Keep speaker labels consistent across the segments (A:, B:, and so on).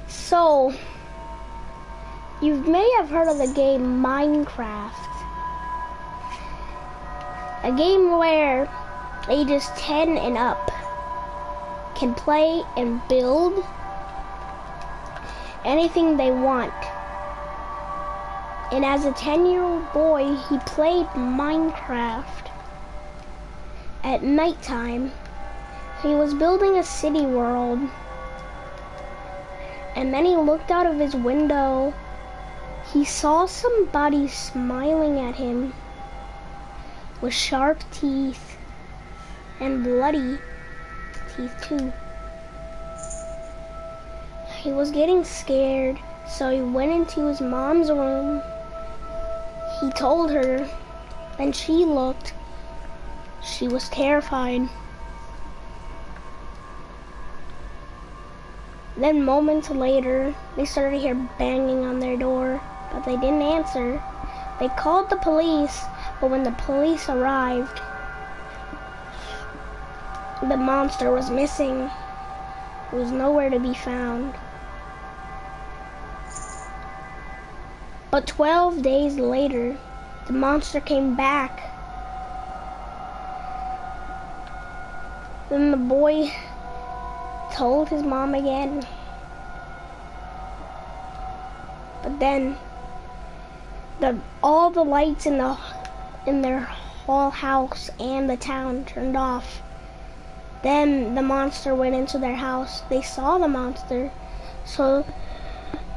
A: So, you may have heard of the game Minecraft. A game where ages 10 and up can play and build anything they want. And as a 10-year-old boy, he played Minecraft. At nighttime, he was building a city world. And then he looked out of his window. He saw somebody smiling at him with sharp teeth and bloody teeth too. He was getting scared, so he went into his mom's room. He told her, and she looked. She was terrified. Then moments later, they started to hear banging on their door, but they didn't answer. They called the police, but when the police arrived, the monster was missing. It was nowhere to be found. But 12 days later, the monster came back. Then the boy told his mom again. But then all the lights in their whole house and the town turned off. Then the monster went into their house. They saw the monster. So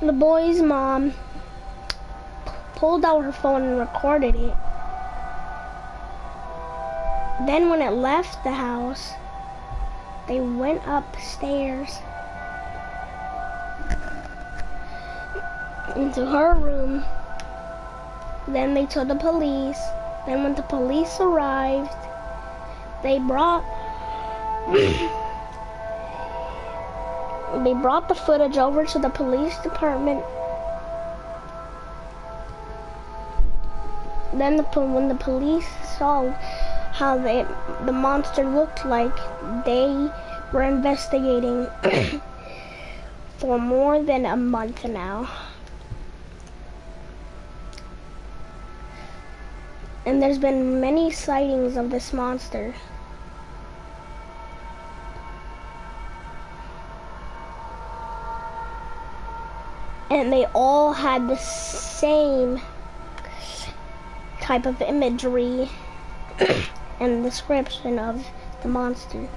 A: the boy's mom pulled out her phone and recorded it. Then when it left the house, they went upstairs into her room. Then they told the police. Then when the police arrived, they brought the footage over to the police department. Then when the police saw how the monster looked like, they were investigating for more than a month now. And there's been many sightings of this monster. And they all had the same type of imagery and description of the monster.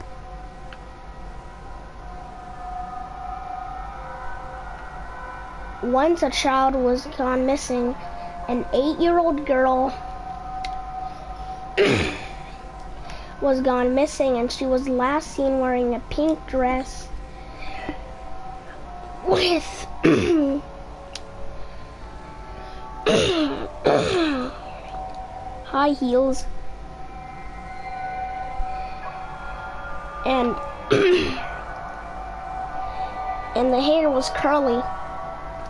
A: Once a child was gone missing. An 8-year-old girl was gone missing, and she was last seen wearing a pink dress with high heels and and the hair was curly,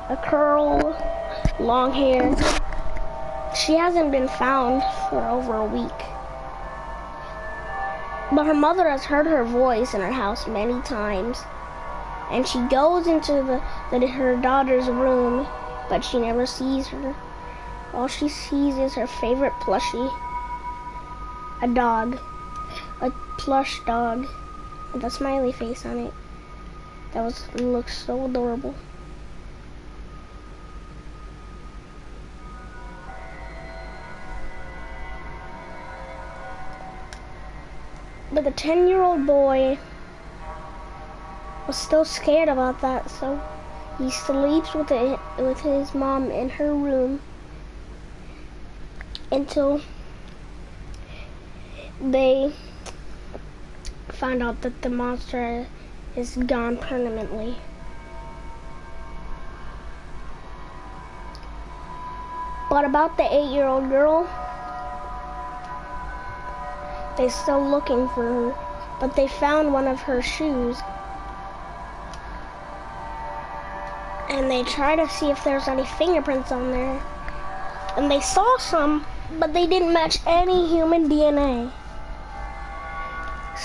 A: a curl, long hair. She hasn't been found for over a week, but her mother has heard her voice in her house many times, and she goes into her daughter's room, but she never sees her. All she sees is her favorite plushie, a dog, a plush dog with a smiley face on it. Looks so adorable. But the 10-year-old boy was still scared about that, so he sleeps with his mom in her room until they found out that the monster is gone permanently. But about the 8-year-old girl, they're still looking for her, but they found one of her shoes. And they try to see if there's any fingerprints on there. And they saw some, but they didn't match any human DNA.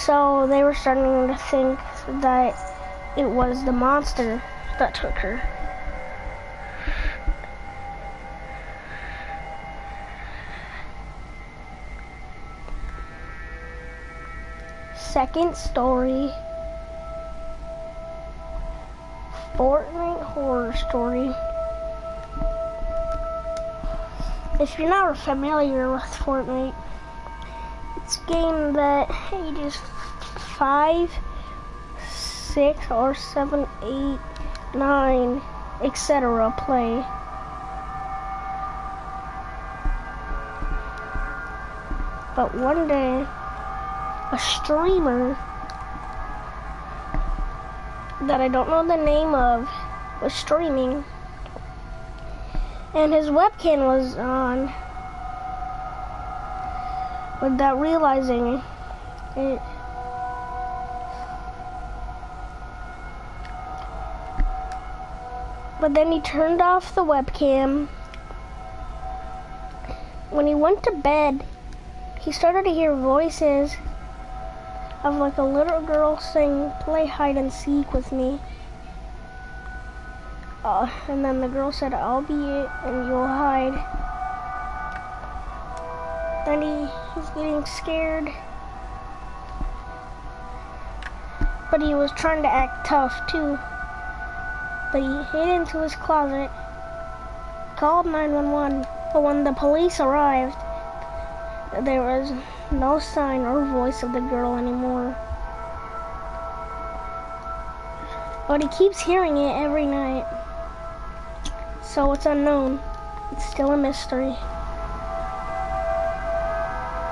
A: So they were starting to think that it was the monster that took her. Second story, Fortnite horror story. If you're not familiar with Fortnite, it's a game that ages 5, 6, or 7, 8, 9, etc. play. But one day, a streamer that I don't know the name of was streaming, and his webcam was on without realizing it. But then he turned off the webcam. When he went to bed, he started to hear voices of like a little girl saying, "Play hide and seek with me." And then the girl said, "I'll be it and you'll hide." Then he's getting scared. But he was trying to act tough too. But he hid into his closet, called 911. But when the police arrived, there was no sign or voice of the girl anymore. But he keeps hearing it every night. So it's unknown. It's still a mystery.